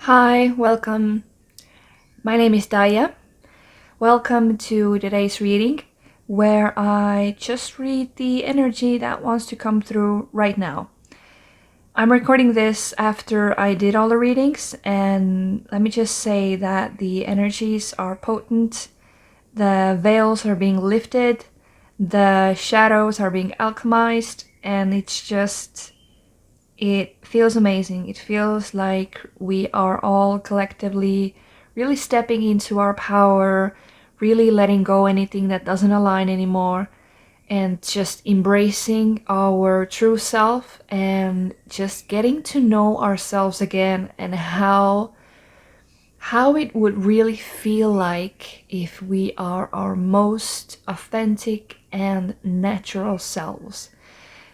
Hi, welcome. My name is Daya. Welcome to today's reading, where I just read the energy that wants to come through right now. I'm recording this after I did all the readings, and let me just say that the energies are potent, the veils are being lifted, the shadows are being alchemized, and it feels amazing. It feels like we are all collectively really stepping into our power, really letting go anything that doesn't align anymore, and just embracing our true self and just getting to know ourselves again, and how it would really feel like if we are our most authentic and natural selves.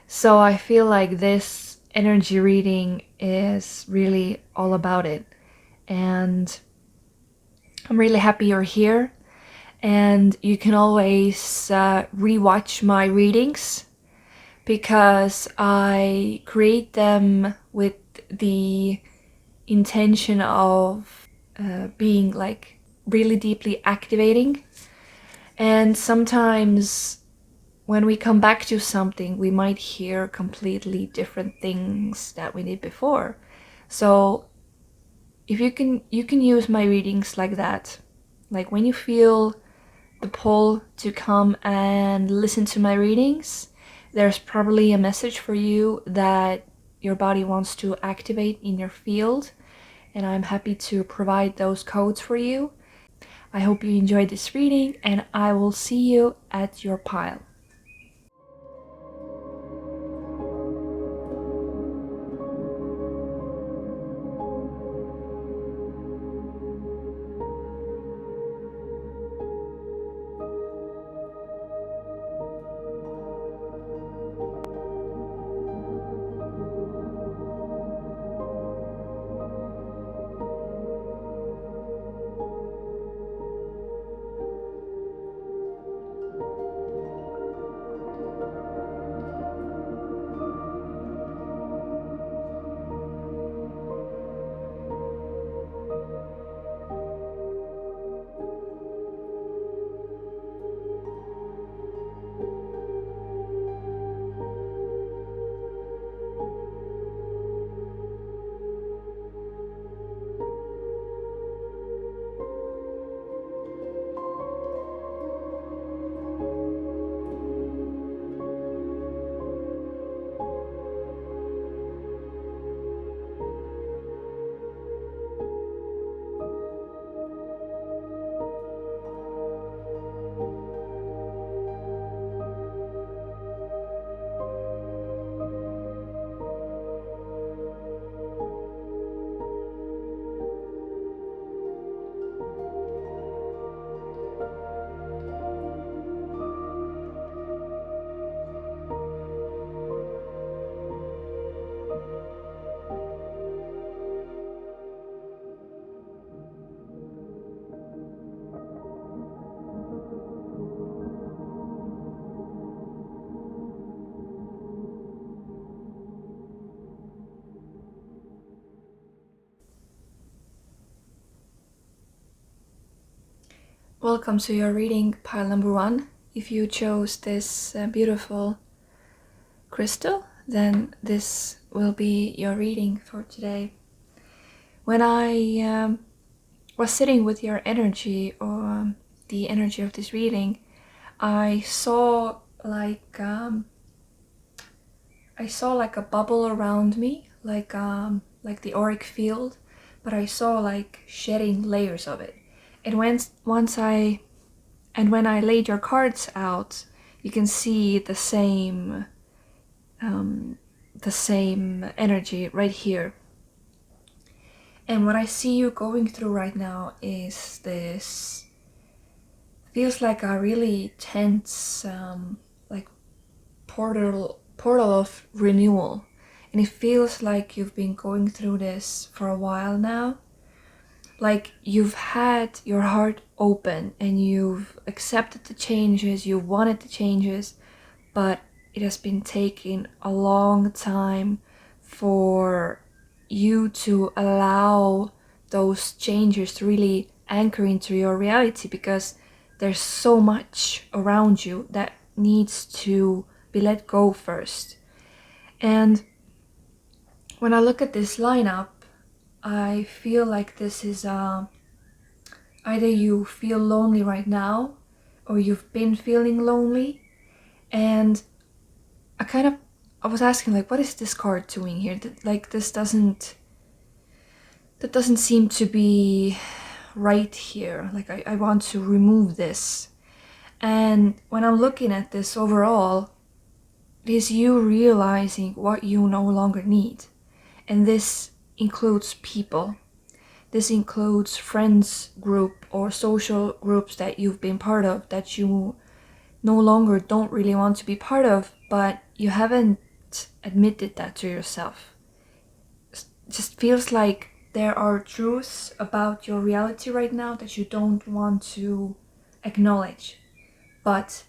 So I feel like this energy reading is really all about it. And I'm really happy you're here. And you can always rewatch my readings because I create them with the intention of being like really deeply activating. And sometimes when we come back to something, we might hear completely different things that we did before. So if you can use my readings like that. Like when you feel the pull to come and listen to my readings, there's probably a message for you that your body wants to activate in your field, and I'm happy to provide those codes for you. I hope you enjoyed this reading, and I will see you at your pile. Welcome to your reading, pile number 1. If you chose this beautiful crystal, then this will be your reading for today. When I was sitting with your energy, or the energy of this reading, I saw like a bubble around me, like the auric field, but I saw like shedding layers of it. And when I laid your cards out, you can see the same energy right here. And what I see you going through right now is this, feels like a really tense like portal of renewal. And it feels like you've been going through this for a while now. Like you've had your heart open and you've accepted the changes, you wanted the changes, but it has been taking a long time for you to allow those changes to really anchor into your reality, because there's so much around you that needs to be let go first. And when I look at this lineup, I feel like this is either you feel lonely right now, or you've been feeling lonely. And I was asking, like, what is this card doing here? Like, that doesn't seem to be right here. Like, I want to remove this. And when I'm looking at this overall, it is you realizing what you no longer need. And this includes people. This includes friends group or social groups that you've been part of that you no longer don't really want to be part of, but you haven't admitted that to yourself. It just feels like there are truths about your reality right now that you don't want to acknowledge. But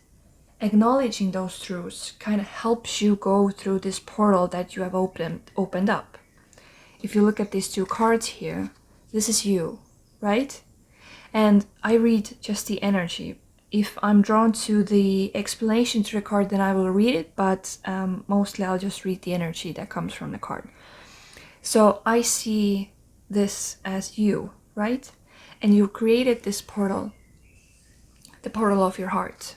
acknowledging those truths kind of helps you go through this portal that you have opened up. If you look at these two cards here, this is you, right? And I read just the energy. If I'm drawn to the explanation to the card, then I will read it, but mostly I'll just read the energy that comes from the card. So I see this as you, right? And you created this portal, the portal of your heart.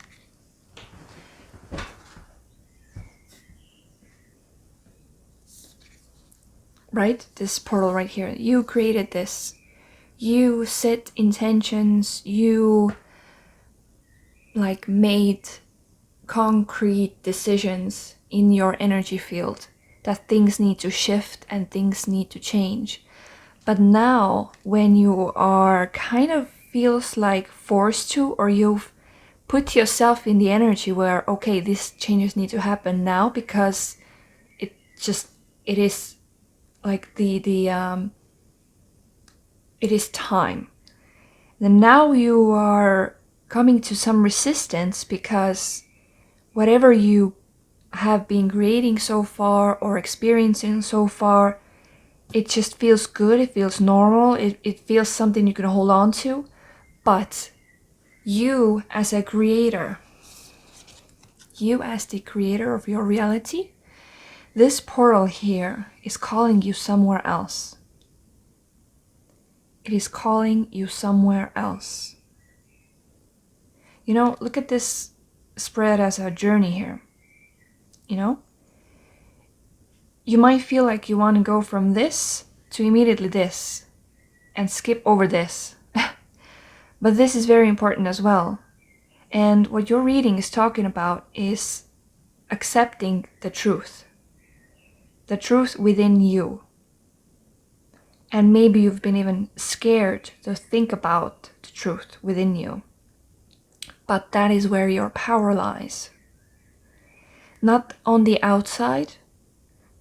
Right? This portal right here. You created this. You set intentions. You like made concrete decisions in your energy field that things need to shift and things need to change. But now when you are kind of feels like forced to, or you've put yourself in the energy where, okay, these changes need to happen now because it is like it is time. Then now you are coming to some resistance because whatever you have been creating so far or experiencing so far, it just feels good, it feels normal, it feels something you can hold on to. But you as a creator, you as the creator of your reality, this portal here is calling you somewhere else. It is calling you somewhere else. You know, look at this spread as a journey here. You know? You might feel like you want to go from this to immediately this and skip over this. But this is very important as well. And what your reading is talking about is accepting the truth within you. And maybe you've been even scared to think about the truth within you. But that is where your power lies. Not on the outside,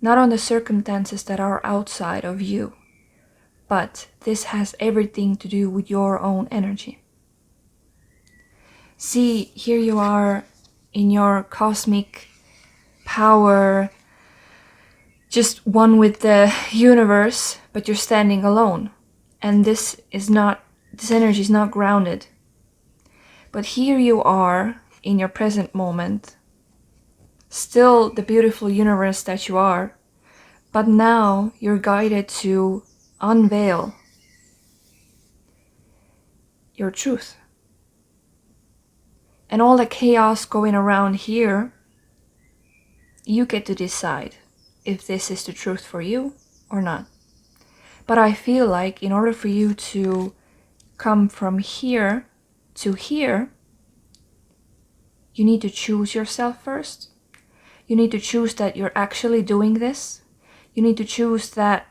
not on the circumstances that are outside of you, but this has everything to do with your own energy. See, here you are in your cosmic power, just one with the universe, but you're standing alone. And this energy is not grounded. But here you are in your present moment, still the beautiful universe that you are, but now you're guided to unveil your truth. And all the chaos going around here, you get to decide if this is the truth for you or not. But I feel like in order for you to come from here to here, you need to choose yourself first. You need to choose that you're actually doing this. You need to choose that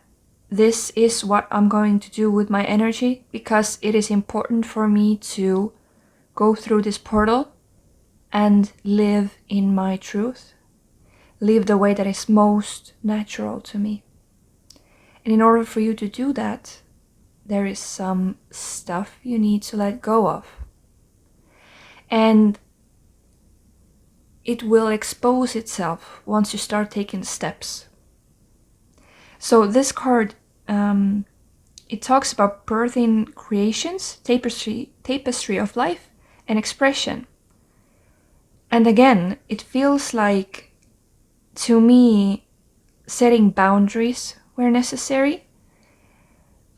this is what I'm going to do with my energy, because it is important for me to go through this portal and live in my truth. Live the way that is most natural to me. And in order for you to do that, there is some stuff you need to let go of. And it will expose itself once you start taking steps. So this card it talks about birthing creations, tapestry of life and expression. And again, it feels like, to me, setting boundaries where necessary.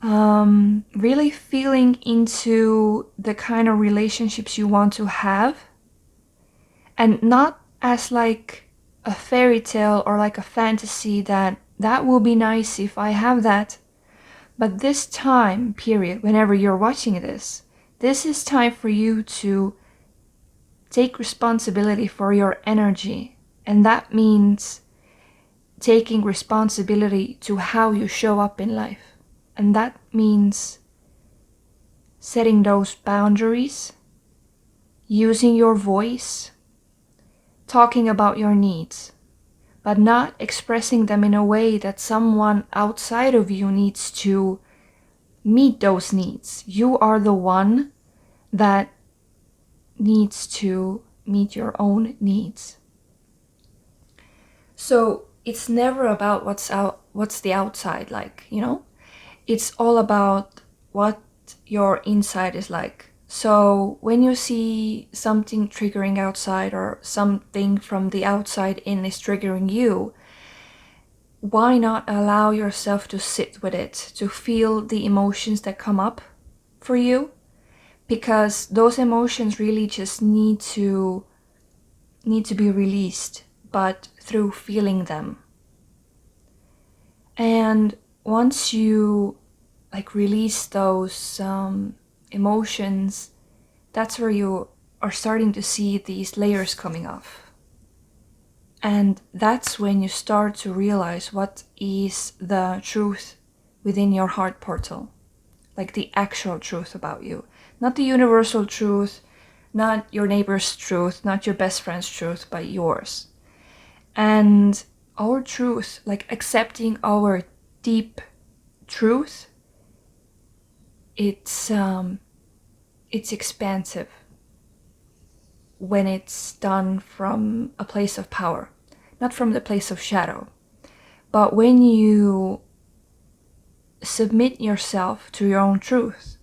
Really feeling into the kind of relationships you want to have, and not as like a fairy tale or like a fantasy that will be nice if I have that. But this time period, whenever you're watching this is time for you to take responsibility for your energy. And that means taking responsibility to how you show up in life. And that means setting those boundaries, using your voice, talking about your needs, but not expressing them in a way that someone outside of you needs to meet those needs. You are the one that needs to meet your own needs. So it's never about what's the outside like, you know? It's all about what your inside is like. So when you see something triggering outside, or something from the outside in is triggering you, why not allow yourself to sit with it, to feel the emotions that come up for you? Because those emotions really just need to be released, but through feeling them. And once you like release those emotions, that's where you are starting to see these layers coming off. And that's when you start to realize what is the truth within your heart portal, like the actual truth about you, not the universal truth, not your neighbor's truth, not your best friend's truth, but yours. And our truth, like accepting our deep truth, it's expansive when it's done from a place of power, not from the place of shadow. But when you submit yourself to your own truth,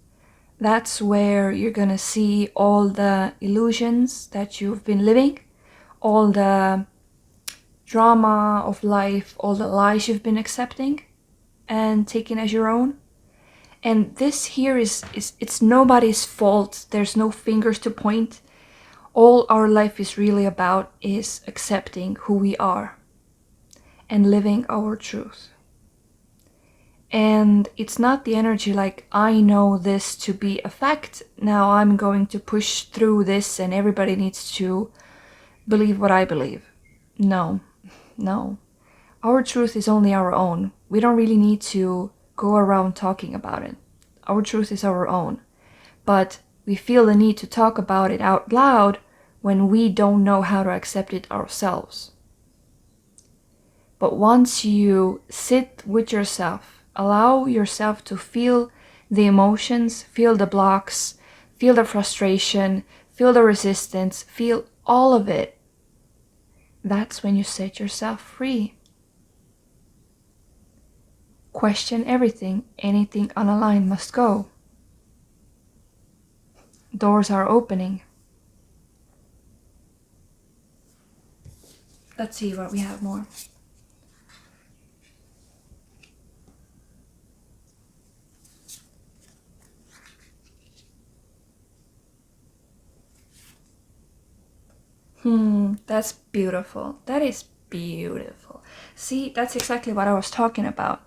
that's where you're gonna see all the illusions that you've been living, all the drama of life, all the lies you've been accepting and taking as your own. And this here is it's nobody's fault. There's no fingers to point. All our life is really about is accepting who we are and living our truth. And it's not the energy like, I know this to be a fact, now I'm going to push through this and everybody needs to believe what I believe. No. Our truth is only our own. We don't really need to go around talking about it. Our truth is our own. But we feel the need to talk about it out loud when we don't know how to accept it ourselves. But once you sit with yourself, allow yourself to feel the emotions, feel the blocks, feel the frustration, feel the resistance, feel all of it, that's when you set yourself free. Question everything. Anything unaligned must go. Doors are opening. Let's see what we have more. That's beautiful. That is beautiful. See, that's exactly what I was talking about.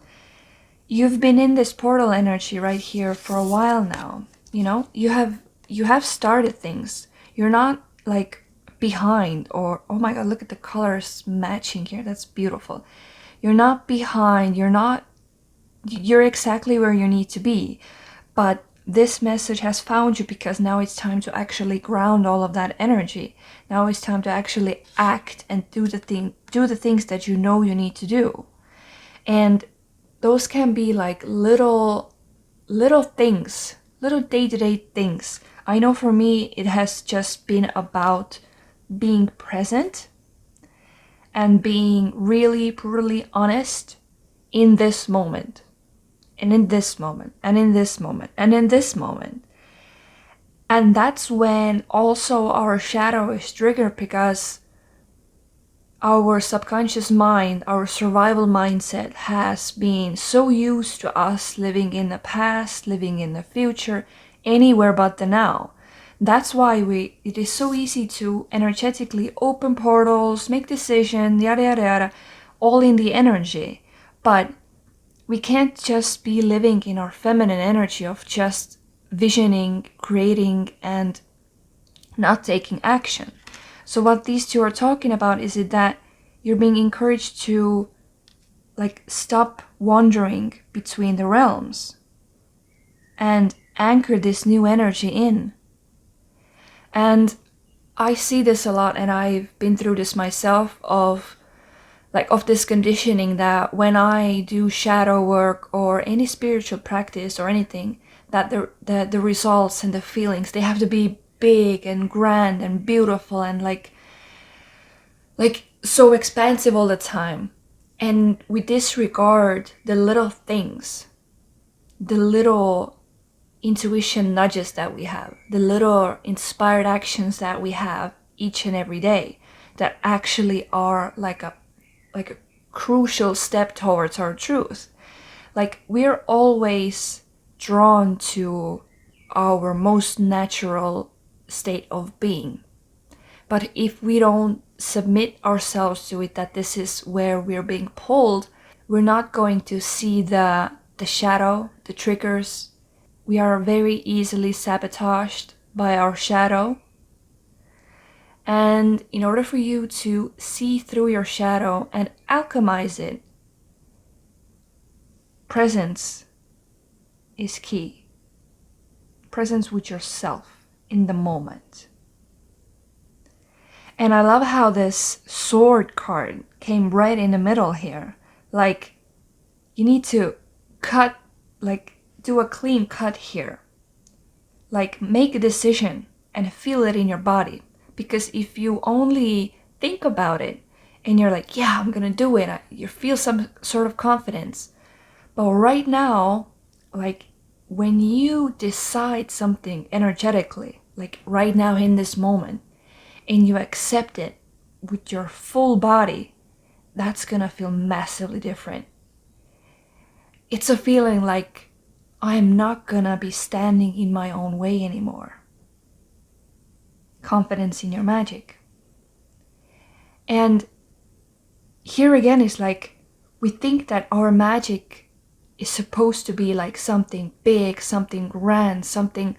You've been in this portal energy right here for a while now. You know, you have started things. You're not like behind, or oh my god, look at the colors matching here. That's beautiful. You're not behind. You're exactly where you need to be. But this message has found you because now it's time to actually ground all of that energy. Now it's time to actually act and do the things that you know you need to do. And those can be like little things, little day-to-day things. I know for me it has just been about being present and being really brutally honest in this moment. and in this moment, and in this moment, and in this moment. And that's when also our shadow is triggered, because our subconscious mind, our survival mindset has been so used to us living in the past, living in the future, anywhere but the now. That's why it is so easy to energetically open portals, make decisions, yada yada yada, all in the energy. But we can't just be living in our feminine energy of just visioning, creating, and not taking action. So what these two are talking about is it that you're being encouraged to stop wandering between the realms and anchor this new energy in. And I see this a lot, and I've been through this myself, of this conditioning that when I do shadow work or any spiritual practice or anything, that the results and the feelings, they have to be big and grand and beautiful and like so expansive all the time. And we disregard the little things, the little intuition nudges that we have, the little inspired actions that we have each and every day that actually are like a crucial step towards our truth. Like, we're always drawn to our most natural state of being. But if we don't submit ourselves to it, that this is where we're being pulled, we're not going to see the shadow, the triggers. We are very easily sabotaged by our shadow. And in order for you to see through your shadow and alchemize it, presence is key. Presence with yourself in the moment. And I love how this sword card came right in the middle here. Like, you need to cut, do a clean cut here. Like, make a decision and feel it in your body. Because if you only think about it and you're like, yeah, I'm gonna do it, you feel some sort of confidence. But right now, when you decide something energetically, like right now in this moment, and you accept it with your full body, that's gonna feel massively different. It's a feeling like I'm not gonna be standing in my own way anymore. Confidence in your magic. And here again is we think that our magic is supposed to be like something big, something grand, something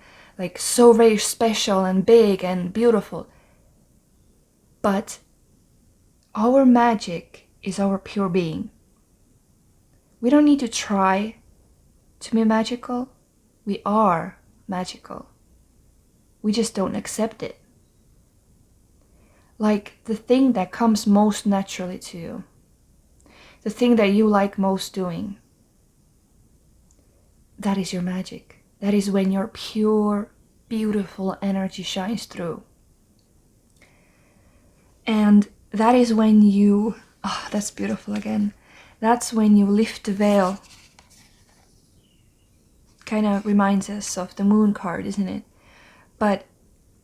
so very special and big and beautiful. But our magic is our pure being. We don't need to try to be magical. We are magical. We just don't accept it. Like the thing that comes most naturally to you, the thing that you like most doing, that is your magic. That is when your pure, beautiful energy shines through. And that is when you, that's beautiful again. That's when you lift the veil. Kind of reminds us of the moon card, isn't it? But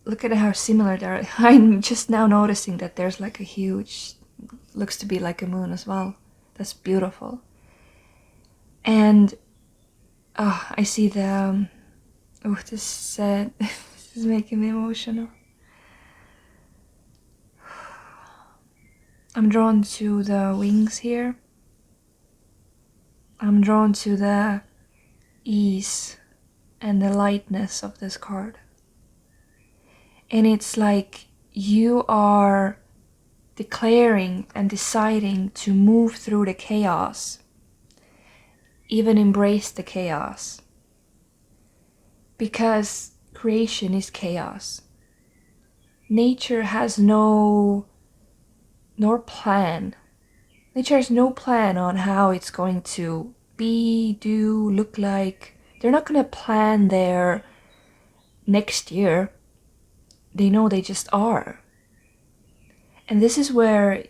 look at how similar they are. I'm just now noticing that there's a huge, looks to be like a moon as well. That's beautiful. And I see the, this is making me emotional. I'm drawn to the wings here. I'm drawn to the ease and the lightness of this card. And it's like you are declaring and deciding to move through the chaos, even embrace the chaos. Because creation is chaos. Nature has no plan. Nature has no plan on how it's going to be, do, look like. They're not going to plan their next year. They know they just are. And this is where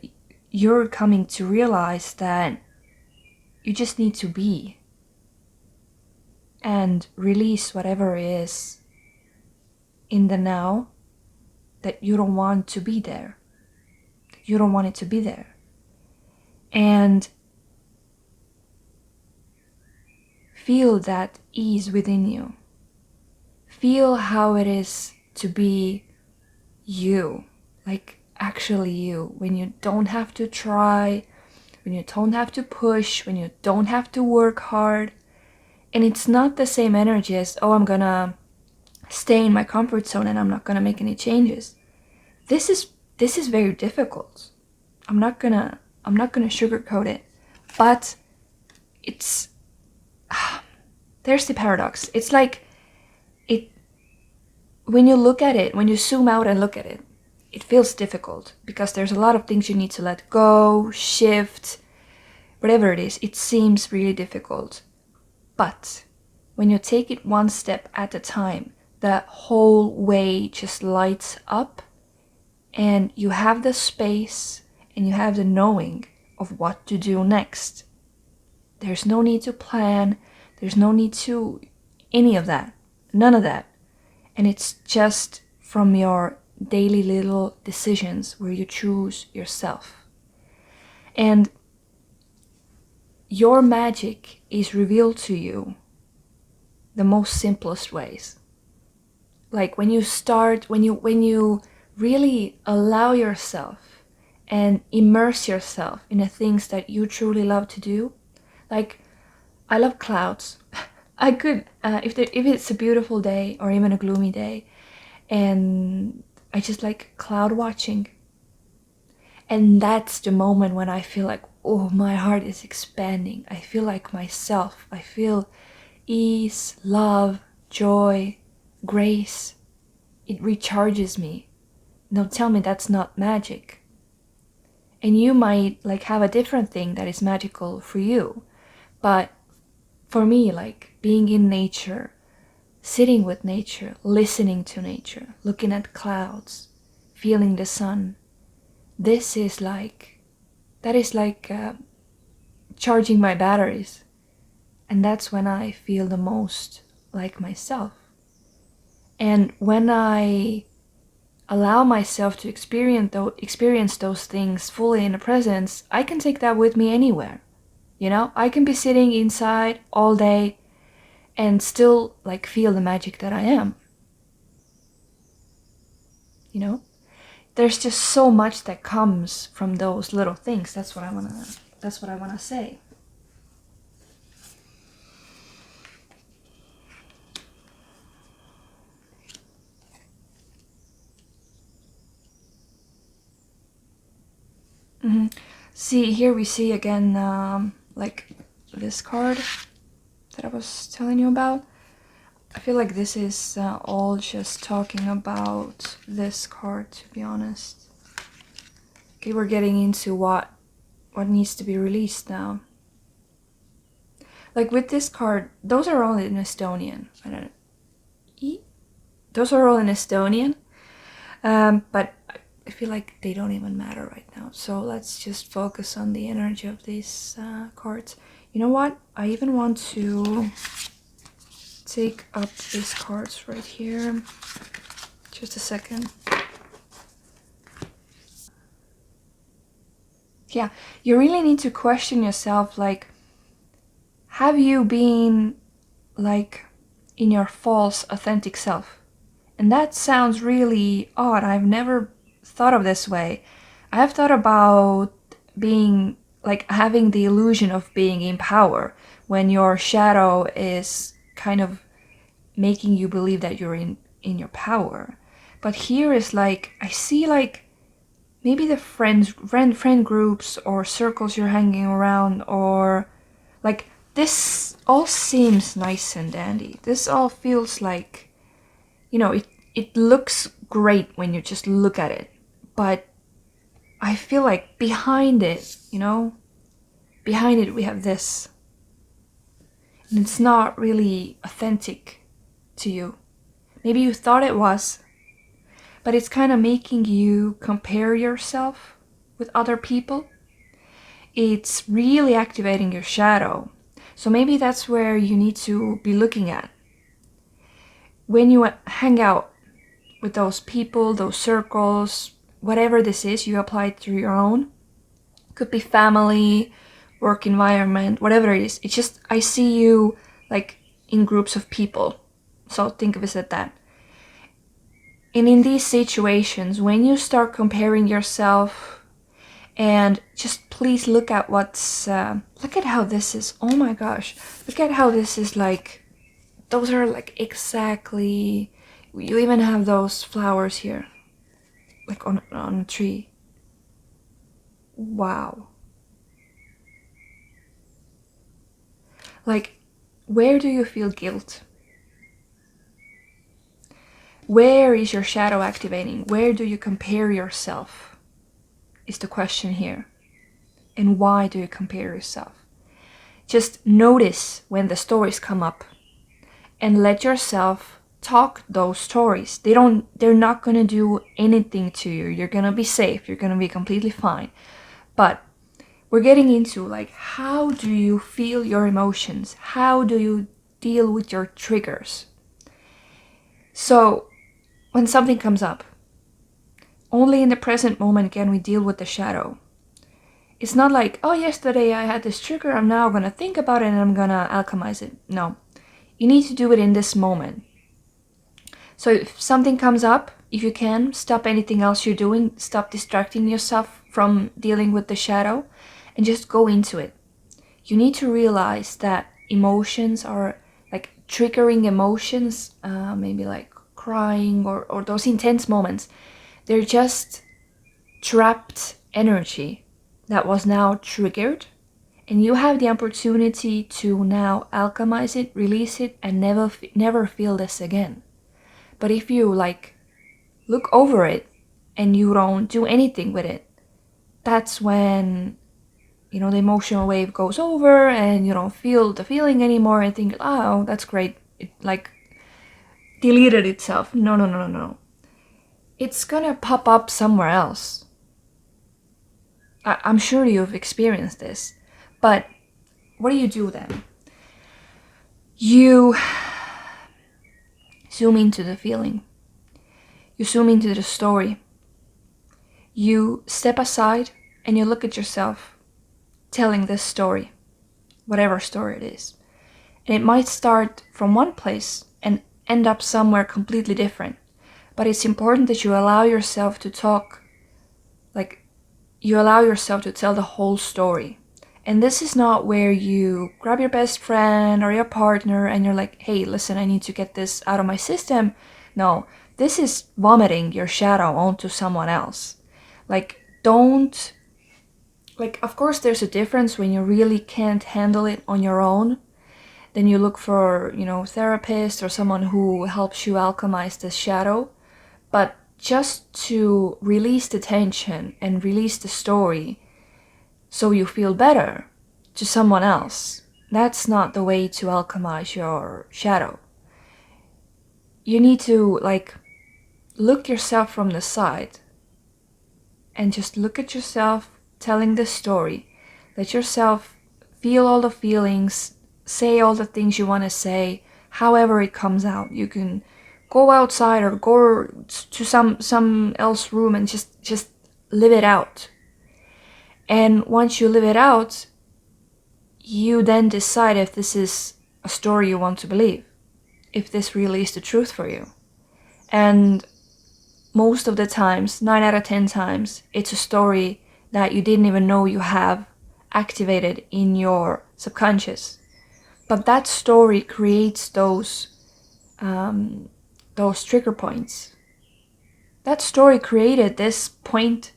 you're coming to realize that you just need to be. and release whatever is in the now that you don't want to be there. You don't want it to be there. And feel that ease within you. Feel how it is to be you, like actually you, when you don't have to try, when you don't have to push, when you don't have to work hard. And it's not the same energy as, oh, I'm gonna stay in my comfort zone and I'm not gonna make any changes. This is very difficult. I'm not gonna sugarcoat it, but it's there's the paradox. It's like when you look at it, when you zoom out and look at it, it feels difficult because there's a lot of things you need to let go, shift, whatever it is. It seems really difficult. But when you take it one step at a time, the whole way just lights up and you have the space and you have the knowing of what to do next. There's no need to plan. There's no need to any of that. None of that. And it's just from your daily little decisions where you choose yourself. And your magic is revealed to you the most simplest ways. Like when you really allow yourself and immerse yourself in the things that you truly love to do. Like, I love clouds. I could, if it's a beautiful day or even a gloomy day, and I just like cloud watching. And that's the moment when I feel like, oh, my heart is expanding. I feel like myself. I feel ease, love, joy, grace. It recharges me. Now tell me that's not magic. And you might like have a different thing that is magical for you. But for me, like being in nature, sitting with nature, listening to nature, looking at clouds, feeling the sun, that is like charging my batteries. And that's when I feel the most like myself. And when I allow myself to experience those things fully in the presence, I can take that with me anywhere. You know, I can be sitting inside all day and still like feel the magic that I am. You know, there's just so much that comes from those little things. That's what I wanna say. Mm-hmm. See, here we see again, like this card that I was telling you about. I feel like this is all just talking about this card, to be honest. Okay, we're getting into what needs to be released now. Like with this card, those are all in Estonian. I don't know. Those are all in Estonian, but I feel like they don't even matter right now. So let's just focus on the energy of these cards. You know what? I even want to take up these cards right here. Just a second. Yeah, you really need to question yourself, like, have you been like in your false authentic self? And that sounds really odd. I've never thought of this way. I have thought about being like having the illusion of being in power when your shadow is kind of making you believe that you're in your power. But here is like, I see like maybe the friend groups or circles you're hanging around, or like this all seems nice and dandy. This all feels like, you know, it looks great when you just look at it. But I feel like behind it, you know, behind it we have this. And it's not really authentic to you. Maybe you thought it was, but it's kind of making you compare yourself with other people. It's really activating your shadow. So maybe that's where you need to be looking at. When you hang out with those people, those circles, whatever this is, you apply it to your own. Could be family, work environment, whatever it is. It's just, I see you like in groups of people. So think of it as that. And in these situations, when you start comparing yourself, and just please look at look at how this is, oh my gosh, look at how this is like, those are like exactly, you even have those flowers here, like on a tree. Wow. Like, where do you feel guilt? Where is your shadow activating? Where do you compare yourself? Is the question here. And why do you compare yourself? Just notice when the stories come up and let yourself talk those stories. They're not gonna do anything to you. You're gonna be safe. You're gonna be completely fine. But we're getting into like, how do you feel your emotions? How do you deal with your triggers? So when something comes up, only in the present moment can we deal with the shadow. It's not like, oh, yesterday I had this trigger, I'm now gonna think about it and I'm gonna alchemize it. No, you need to do it in this moment. So if something comes up, if you can, stop anything else you're doing, stop distracting yourself from dealing with the shadow, and just go into it. You need to realize that emotions are like triggering emotions, maybe like crying or those intense moments. They're just trapped energy that was now triggered, and you have the opportunity to now alchemize it, release it, and never feel this again. But if you like look over it and you don't do anything with it, that's when, you know, the emotional wave goes over and you don't feel the feeling anymore and think, oh, that's great, it like deleted itself. No. It's gonna pop up somewhere else. I'm sure you've experienced this. But what do you do then? You zoom into the feeling. You zoom into the story. You step aside and you look at yourself telling this story, whatever story it is. And it might start from one place and end up somewhere completely different. But it's important that you allow yourself to talk, like you allow yourself to tell the whole story. And this is not where you grab your best friend or your partner and you're like, hey, listen, I need to get this out of my system. No, this is vomiting your shadow onto someone else. Like, don't, like, of course there's a difference when you really can't handle it on your own. Then you look for, you know, therapist or someone who helps you alchemize this shadow. But just to release the tension and release the story so you feel better to someone else, that's not the way to alchemize your shadow. You need to like look yourself from the side and just look at yourself telling the story. Let yourself feel all the feelings, say all the things you want to say, however it comes out. You can go outside or go to some else room and just live it out. And once you live it out, you then decide if this is a story you want to believe, if this really is the truth for you. And most of the times, 9 out of 10 times, it's a story that you didn't even know you have activated in your subconscious. But that story creates those trigger points. That story created this point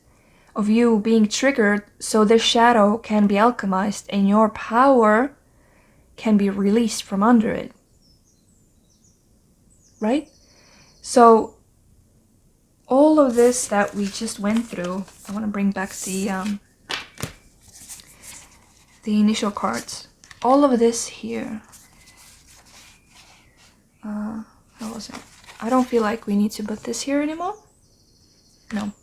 of you being triggered so the shadow can be alchemized and your power can be released from under it. Right? So all of this that we just went through, I want to bring back the initial cards. All of this here. How was it? I don't feel like we need to put this here anymore. No.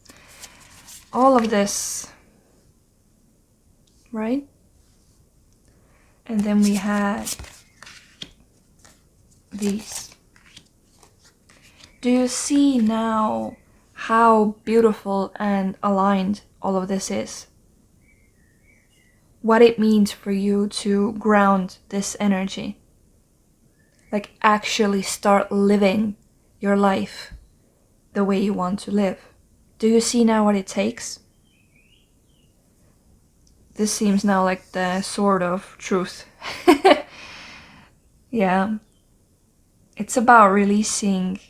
All of this, right? And then we had these. Do you see now how beautiful and aligned all of this is? What it means for you to ground this energy. Like actually start living your life the way you want to live. Do you see now what it takes? This seems now like the sword of truth. Yeah. It's about releasing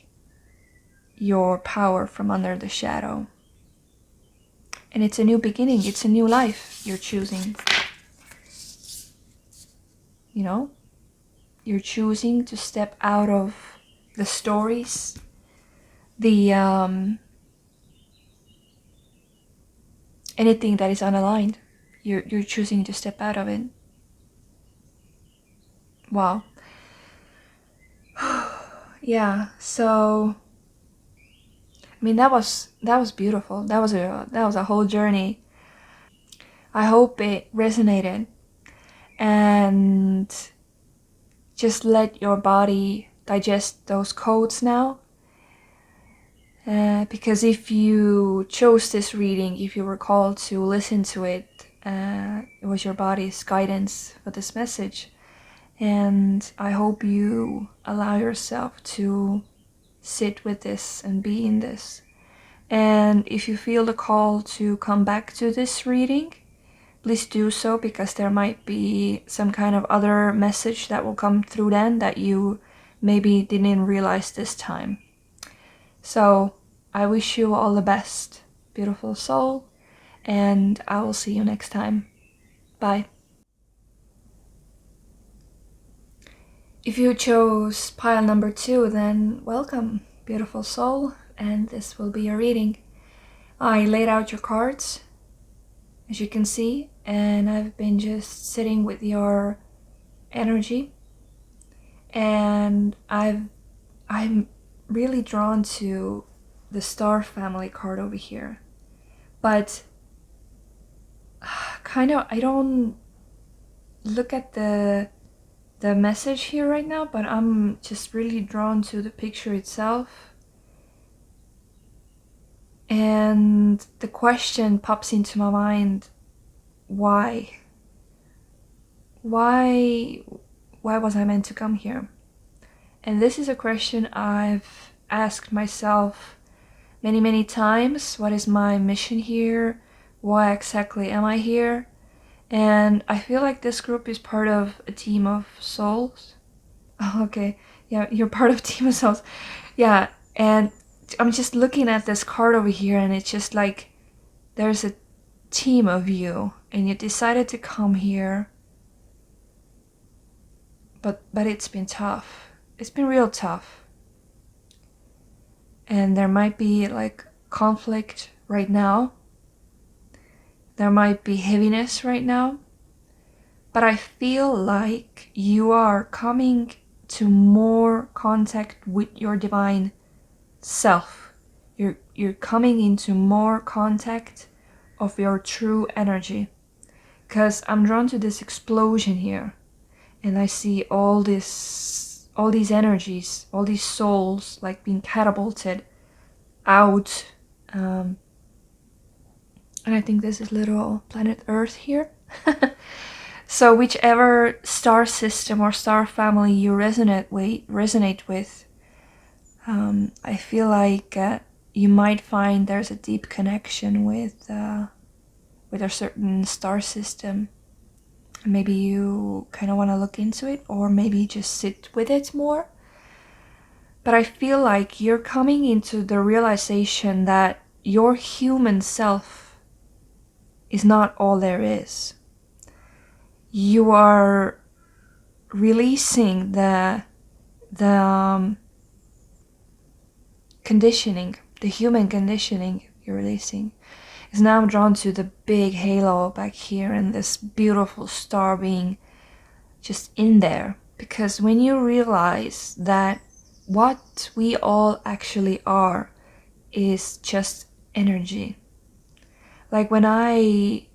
your power from under the shadow. And it's a new beginning. It's a new life you're choosing. You know? You're choosing to step out of the stories, the anything that is unaligned. You're choosing to step out of it. Wow. Yeah, so I mean that was beautiful. That was a whole journey. I hope it resonated, and just let your body digest those codes now. Because if you chose this reading, if you were called to listen to it, it was your body's guidance for this message. And I hope you allow yourself to sit with this and be in this. And if you feel the call to come back to this reading, please do so, because there might be some kind of other message that will come through then that you maybe didn't realize this time. So I wish you all the best, beautiful soul, and I will see you next time. Bye. If you chose pile number 2, then welcome, beautiful soul, and this will be your reading. I laid out your cards, as you can see, and I've been just sitting with your energy, and I'm really drawn to the Star Family card over here, but kind of I don't look at the message here right now, but I'm just really drawn to the picture itself. And the question pops into my mind, why? Why was I meant to come here? And this is a question I've asked myself many times. What is my mission here? Why exactly am I here? And I feel like this group is part of a team of souls. Oh, okay. Yeah, you're part of a team of souls. Yeah, and I'm just looking at this card over here, and it's just like there's a team of you, and you decided to come here. But it's been tough. It's been real tough. And there might be like conflict right now. There might be heaviness right now. But I feel like you are coming to more contact with your divine self. You're coming into more contact of your true energy. Because I'm drawn to this explosion here. And I see all these energies, all these souls like being catapulted out. And I think this is little planet Earth here. So whichever star system or star family you resonate with, I feel like you might find there's a deep connection with a certain star system. Maybe you kind of want to look into it, or maybe just sit with it more. But I feel like you're coming into the realization that your human self is not all there is. You are releasing the conditioning, the human conditioning you're releasing. Because now I'm drawn to the big halo back here and this beautiful star being just in there. Because when you realize that what we all actually are is just energy. Like when I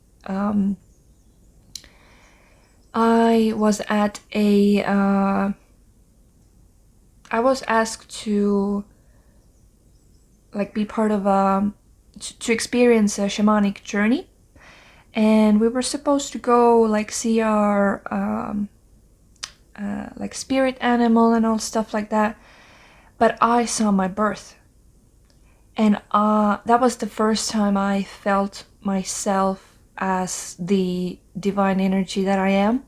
I was at I was asked to like be part of to experience a shamanic journey, and we were supposed to go like see our like spirit animal and all stuff like that. But I saw my birth, and that was the first time I felt myself as the divine energy that I am.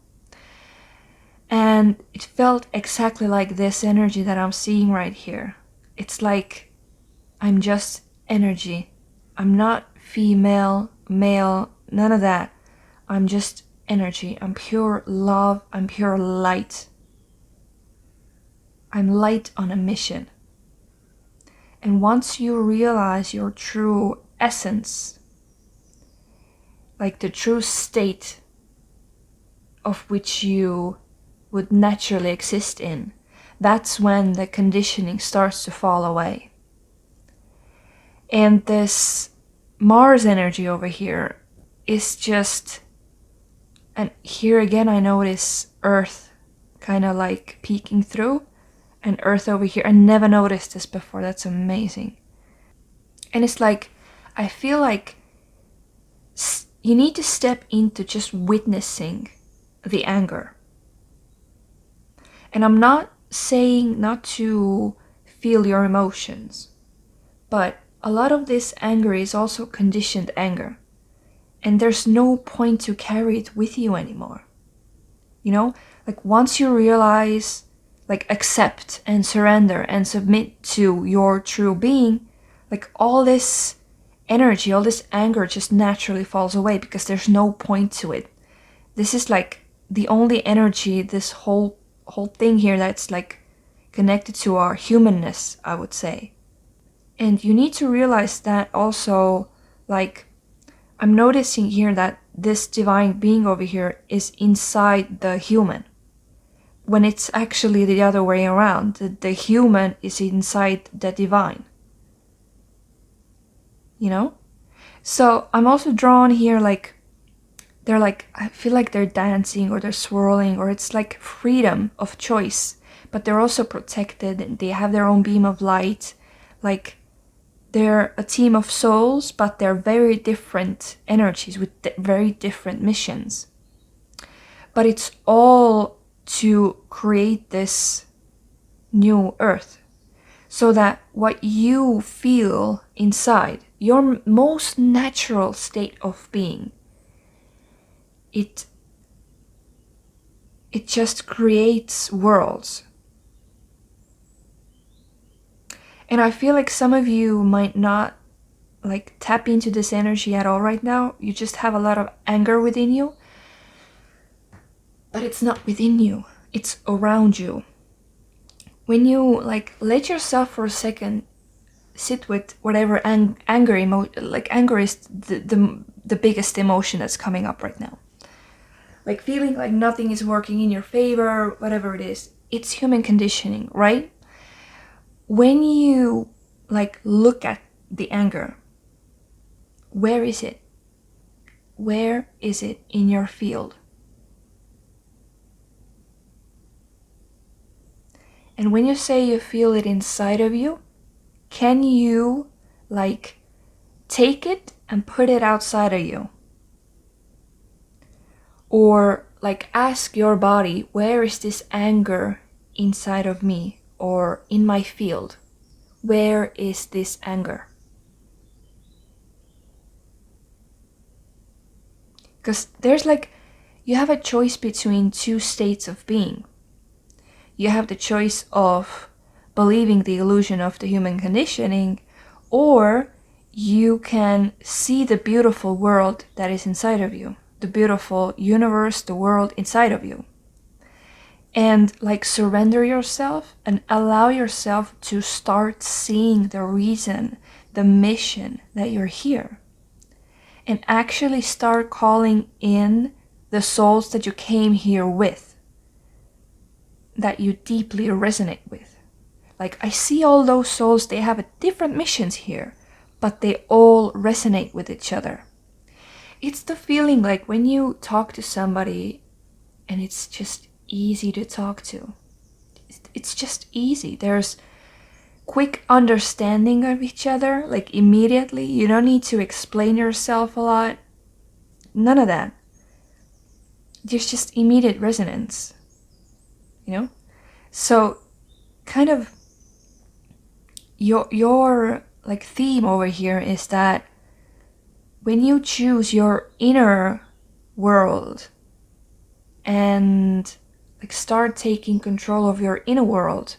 And it felt exactly like this energy that I'm seeing right here. It's like I'm just energy. I'm not female, male, none of that. I'm just energy. I'm pure love. I'm pure light. I'm light on a mission. And once you realize your true essence, like the true state of which you would naturally exist in, that's when the conditioning starts to fall away. And this Mars energy over here is just, and here again I notice Earth kind of like peeking through, and Earth over here. I never noticed this before. That's amazing. And it's like, I feel like you need to step into just witnessing the anger. And I'm not saying not to feel your emotions, but a lot of this anger is also conditioned anger. And there's no point to carry it with you anymore. You know, like once you realize, like accept and surrender and submit to your true being, like all this energy, all this anger just naturally falls away because there's no point to it. This is like the only energy, this whole thing here that's like connected to our humanness, I would say. And you need to realize that also, like, I'm noticing here that this divine being over here is inside the human, when it's actually the other way around. The human is inside the divine. You know? So I'm also drawn here, like, they're like, I feel like they're dancing or they're swirling, or it's like freedom of choice, but they're also protected and they have their own beam of light. Like, they're a team of souls, but they're very different energies with very different missions. But it's all to create this new earth, so that what you feel inside, your most natural state of being, it just creates worlds. And I feel like some of you might not like tap into this energy at all right now. You just have a lot of anger within you, but it's not within you, it's around you. When you like let yourself for a second sit with whatever anger is the biggest emotion that's coming up right now. Like feeling like nothing is working in your favor, whatever it is. It's human conditioning, right? When you like look at the anger, where is it? Where is it in your field? And when you say you feel it inside of you, can you like take it and put it outside of you? Or like ask your body, where is this anger inside of me or in my field? Where is this anger? Because there's like, you have a choice between two states of being. You have the choice of believing the illusion of the human conditioning, or you can see the beautiful world that is inside of you, the beautiful universe, the world inside of you. And like surrender yourself and allow yourself to start seeing the reason, the mission that you're here. And actually start calling in the souls that you came here with, that you deeply resonate with. Like, I see all those souls, they have different missions here, but they all resonate with each other. It's the feeling like when you talk to somebody and it's just easy to talk to. It's just easy. There's quick understanding of each other, like immediately. You don't need to explain yourself a lot. None of that. There's just immediate resonance, you know? So kind of your like theme over here is that when you choose your inner world and like start taking control of your inner world,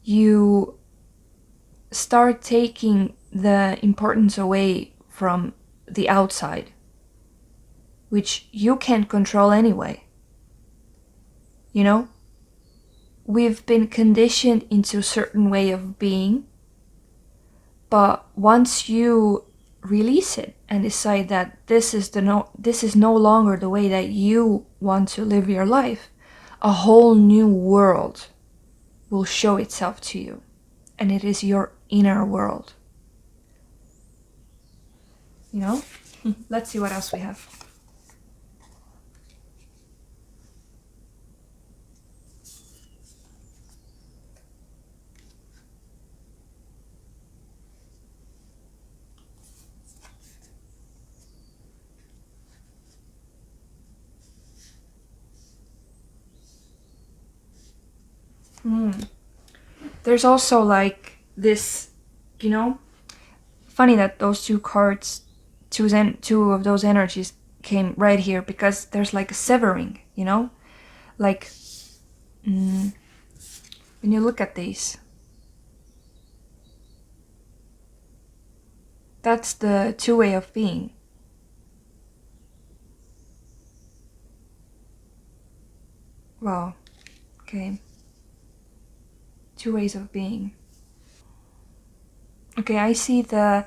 you start taking the importance away from the outside, which you can't control anyway. You know? We've been conditioned into a certain way of being, but once you release it and decide that this is no longer the way that you want to live your life, a whole new world will show itself to you, and it is your inner world. You know? Let's see what else we have. There's also like this, you know, funny that those two cards, two of those energies came right here, because there's like a severing, you know, like when you look at these, that's the two way of being. Wow. Okay. Two ways of being. Okay, I see the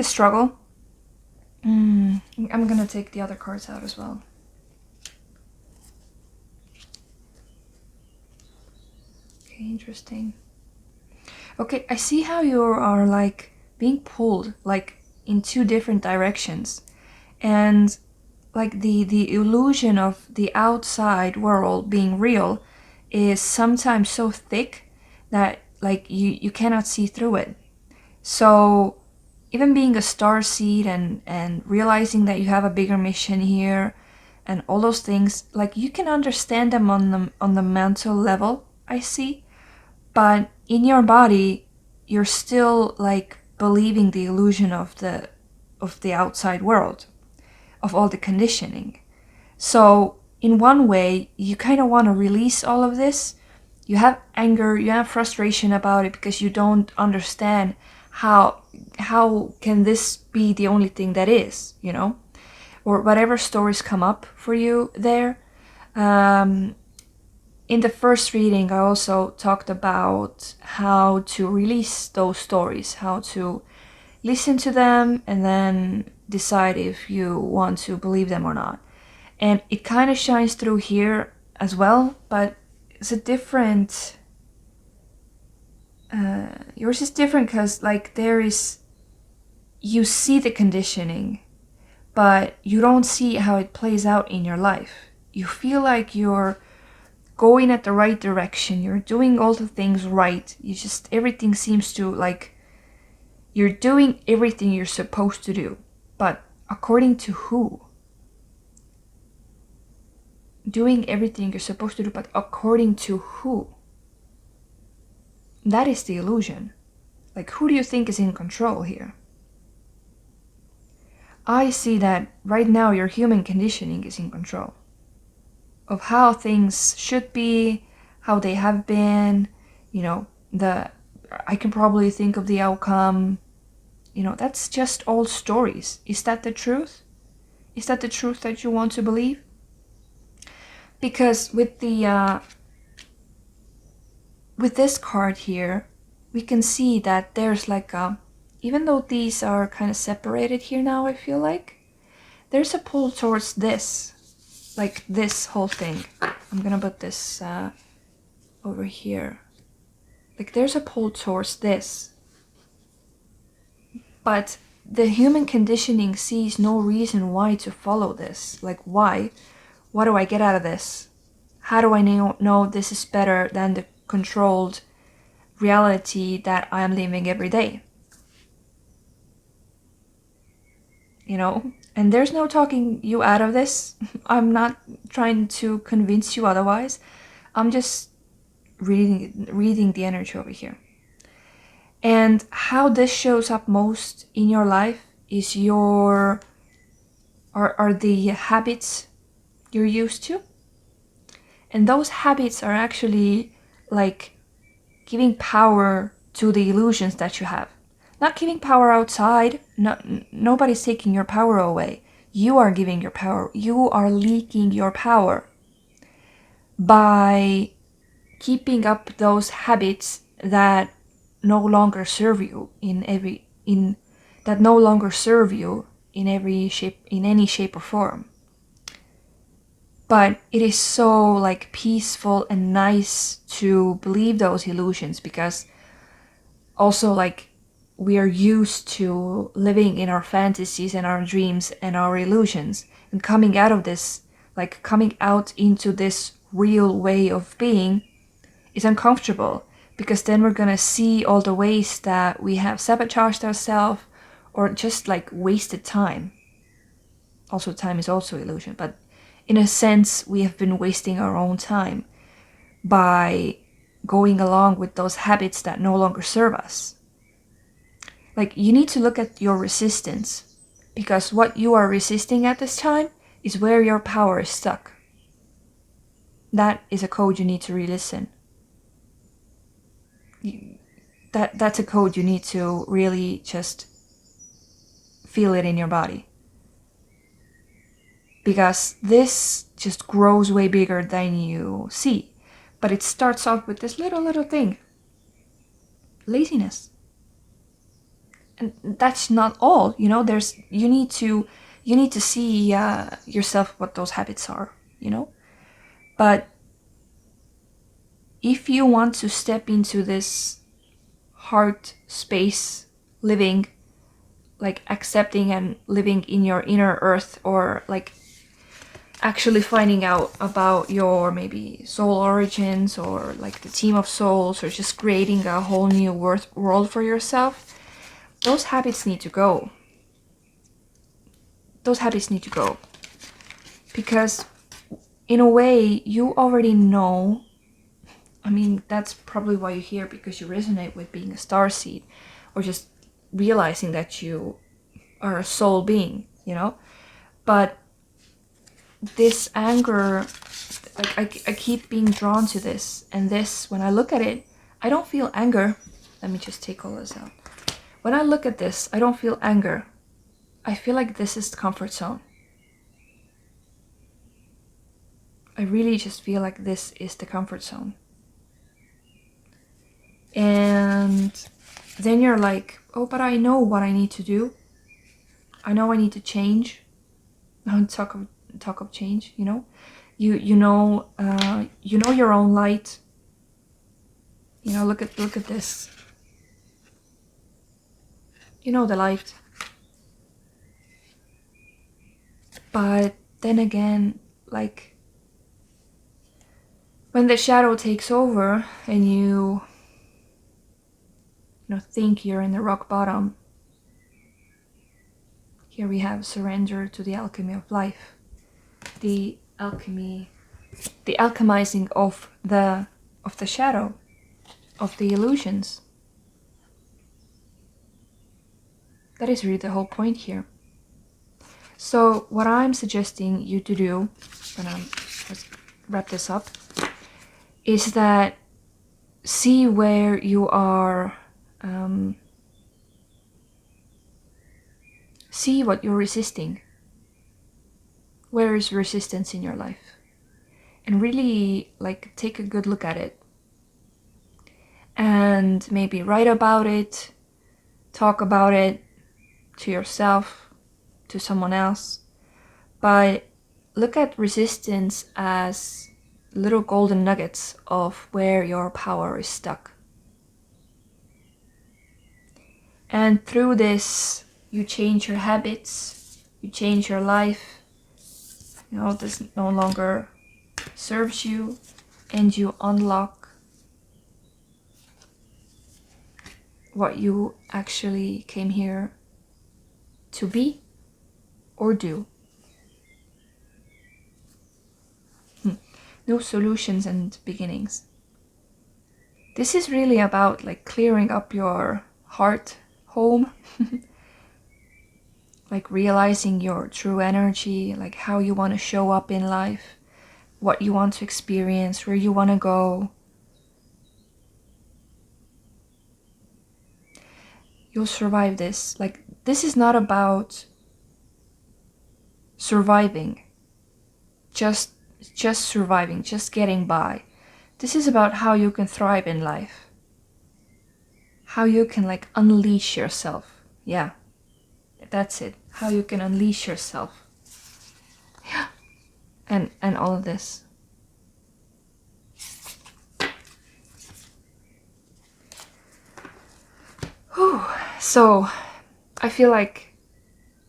struggle. I'm gonna take the other cards out as well. Okay, interesting. Okay, I see how you are like being pulled like in two different directions, and like the illusion of the outside world being real is sometimes so thick that like you cannot see through it. So even being a star seed and realizing that you have a bigger mission here and all those things, like you can understand them on the mental level, I see, but in your body you're still like believing the illusion of the outside world, of all the conditioning. So in one way you kind of want to release all of this. You have anger, you have frustration about it because you don't understand how can this be the only thing that is, you know, or whatever stories come up for you there. In the first reading I also talked about how to release those stories, how to listen to them and then decide if you want to believe them or not. And it kind of shines through here as well, but it's a different, yours is different because like you see the conditioning, but you don't see how it plays out in your life. You feel like you're going at the right direction, you're doing all the things right, everything seems to like, you're doing everything you're supposed to do, but according to who? Doing everything you're supposed to do, but according to who? That is the illusion. Like, who do you think is in control here? I see that right now your human conditioning is in control of how things should be, how they have been, you know, I can probably think of the outcome, you know, that's just all stories. Is that the truth? Is that the truth that you want to believe? Because with this card here, we can see that there's like even though these are kind of separated here now, I feel like there's a pull towards this, like this whole thing. I'm gonna put this over here. Like there's a pull towards this, but the human conditioning sees no reason why to follow this. Like why what do I get out of this? How do I know this is better than the controlled reality that I am living every day? You know? And there's no talking you out of this. I'm not trying to convince you otherwise. I'm just reading the energy over here. And how this shows up most in your life is are the habits you're used to. And those habits are actually like giving power to the illusions that you have. Not giving power outside. Nobody's taking your power away. You are giving your power. You are leaking your power by keeping up those habits that no longer serve you in any shape or form. But it is so like peaceful and nice to believe those illusions, because also like we are used to living in our fantasies and our dreams and our illusions, and coming out of this, like coming out into this real way of being is uncomfortable, because then we're gonna see all the ways that we have sabotaged ourselves or just like wasted time. Also, time is also illusion, but in a sense, we have been wasting our own time by going along with those habits that no longer serve us. Like, you need to look at your resistance, because what you are resisting at this time is where your power is stuck. That is a code you need to re-listen. That's a code you need to really just feel it in your body. Because this just grows way bigger than you see. But it starts off with this little thing. Laziness. And that's not all, you know, you need to see yourself what those habits are, you know. But if you want to step into this heart space, living, like accepting and living in your inner earth, or like actually finding out about your maybe soul origins, or like the team of souls, or just creating a whole new world for yourself, those habits need to go. Those habits need to go. Because in a way, you already know. I mean, that's probably why you're here, because you resonate with being a starseed, or just realizing that you are a soul being, you know? But this anger, like I keep being drawn to this, and this, when I look at it, I don't feel anger. Let me just take all this out. When I look at this, I don't feel anger. I feel like this is the comfort zone. I really just feel like this is the comfort zone. And then you're like, oh, but I know what I need to do. I know I need to change. Now talk of change, you know? You know your own light. You know, look at this. You know the light. But then again, like when the shadow takes over and you think you're in the rock bottom, here we have surrender to the alchemy of life. The alchemizing of the shadow, of the illusions. That is really the whole point here. So what I'm suggesting you to do, let's wrap this up, is that see where you are, see what you're resisting. Where is resistance in your life? And really like take a good look at it. And maybe write about it, talk about it to yourself, to someone else. But look at resistance as little golden nuggets of where your power is stuck. And through this, you change your habits, you change your life, You know, this no longer serves you, and you unlock what you actually came here to be or do. New solutions and beginnings. This is really about like clearing up your heart home, like realizing your true energy, like how you want to show up in life, what you want to experience, where you want to go. You'll survive this. Like, this is not about surviving, just surviving, just getting by. This is about how you can thrive in life, how you can like unleash yourself. Yeah, that's it. How you can unleash yourself. Yeah, and all of this. Whew. So I feel like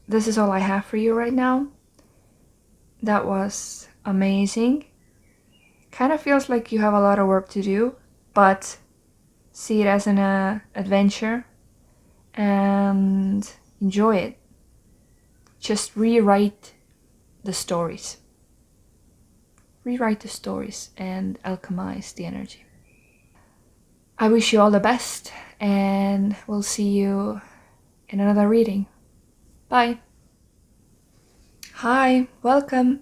this is all I have for you right now. That was amazing. Kind of feels like you have a lot of work to do, but see it as an adventure and enjoy it. Just rewrite the stories. Rewrite the stories and alchemize the energy. I wish you all the best, and we'll see you in another reading. Bye. Hi, welcome.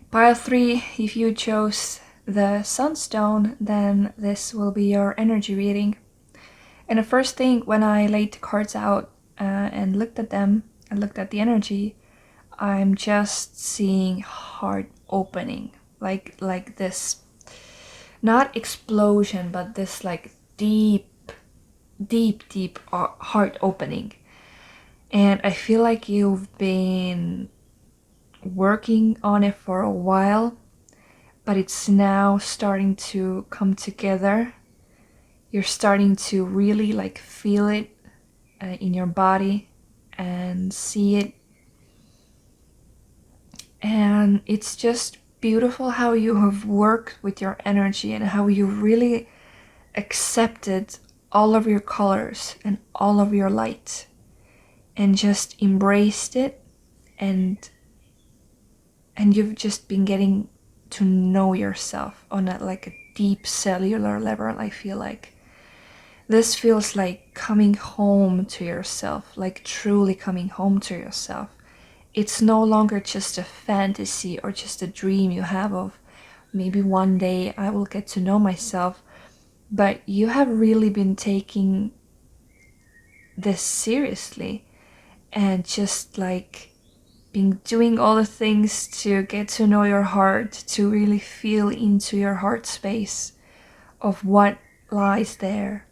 Pile 3, if you chose the Sunstone, then this will be your energy reading. And the first thing when I laid the cards out and looked at them and looked at the energy, I'm just seeing heart opening, like this, not explosion, but this like deep heart opening. And I feel like you've been working on it for a while, but it's now starting to come together. You're starting to really like feel it in your body and see it. And it's just beautiful how you have worked with your energy and how you really accepted all of your colors and all of your light and just embraced it, and you've just been getting to know yourself on a like a deep cellular level. I feel like this feels like coming home to yourself, like truly coming home to yourself. It's no longer just a fantasy or just a dream you have of maybe one day I will get to know myself, but you have really been taking this seriously and just like been doing all the things to get to know your heart, to really feel into your heart space of what lies there.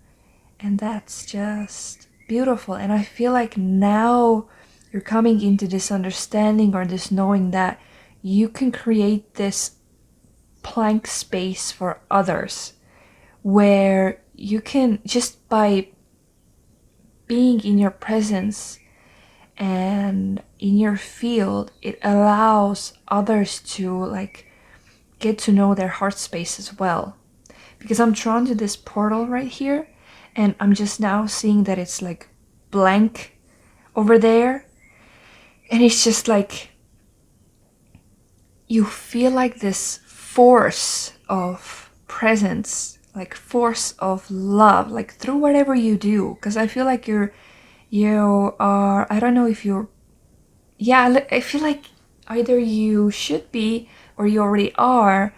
And that's just beautiful. And I feel like now you're coming into this understanding or this knowing that you can create this blank space for others where you can, just by being in your presence and in your field, it allows others to like get to know their heart space as well. Because I'm drawn to this portal right here, and I'm just now seeing that it's like blank over there, and it's just like you feel like this force of presence, like force of love, like through whatever you do. Because I feel like you are, I don't know if you're, yeah, I feel like either you should be or you already are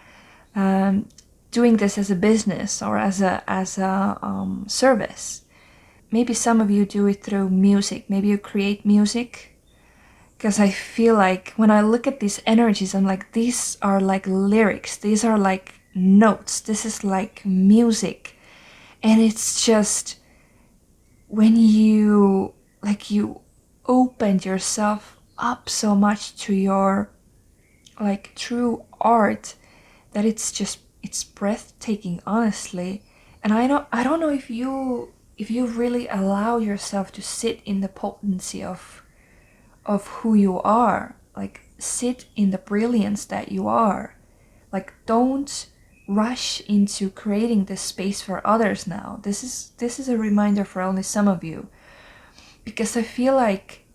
doing this as a business or as a service. Maybe some of you do it through music. Maybe you create music. Because I feel like when I look at these energies, I'm like, these are like lyrics. These are like notes. This is like music. And it's just when you opened yourself up so much to your like true art that it's breathtaking, honestly. And I don't know if you really allow yourself to sit in the potency of who you are, like sit in the brilliance that you are. Like, don't rush into creating this space for others now. This is a reminder for only some of you, because I feel like